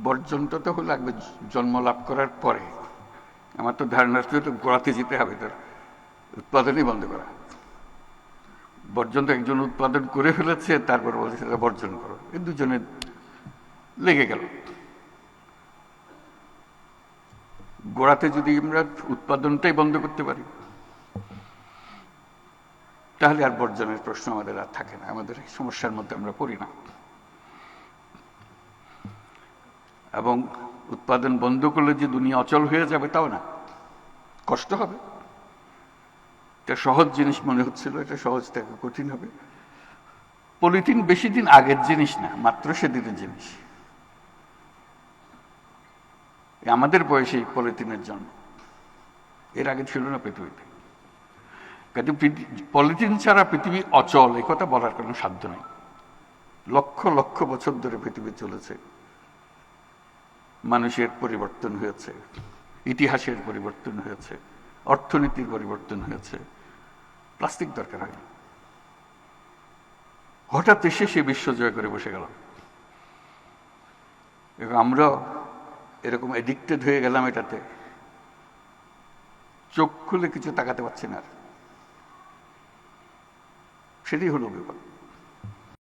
বর্জনটা তো লাগবে জন্ম লাভ করার পরে। আমার তো ধারণা তো গোড়াতে যেতে হবে, তার উৎপাদনই বন্ধ করা। বর্জন তো একজন উৎপাদন করে ফেলেছে, তারপর বলছে সেটা বর্জন করো, এই দুজনে লেগে গেল। গোড়াতে যদি আমরা উৎপাদনটাই বন্ধ করতে পারি, তাহলে আর বর্জনের প্রশ্ন আমাদের আর থাকে না, আমাদের এই সমস্যার মধ্যে আমরা পড়ি না। এবং উৎপাদন বন্ধ করলে যে দুনিয়া অচল হয়ে যাবে তাও না, কষ্ট হবে। এটা সহজ জিনিস মনে হচ্ছিল, এটা সহজ থেকে কঠিন হবে। পলিথিন বেশি দিন আগের জিনিস না, মাত্র সেদিনের জিনিস। আমাদের বয়সে পলিথিনের জন্ম, এর আগে ছিল না পৃথিবীতে। কিন্তু পলিথিন ছাড়া পৃথিবী অচল এ কথা বলার কোনো সাধ্য নেই। লক্ষ লক্ষ বছর ধরে পৃথিবী চলেছে, মানুষের পরিবর্তন হয়েছে, ইতিহাসের পরিবর্তন হয়েছে, অর্থনীতির পরিবর্তন হয়েছে, প্লাস্টিক দরকার হয়নি। হঠাৎ এসে সে বিশ্ব জয় করে বসে গেল, এবং আমরা এরকম এডিক্টেড হয়ে গেলাম এটাতে, চোখ খুলে কিছু তাকাতে পারছি না। সেটাই হলো বিপদ।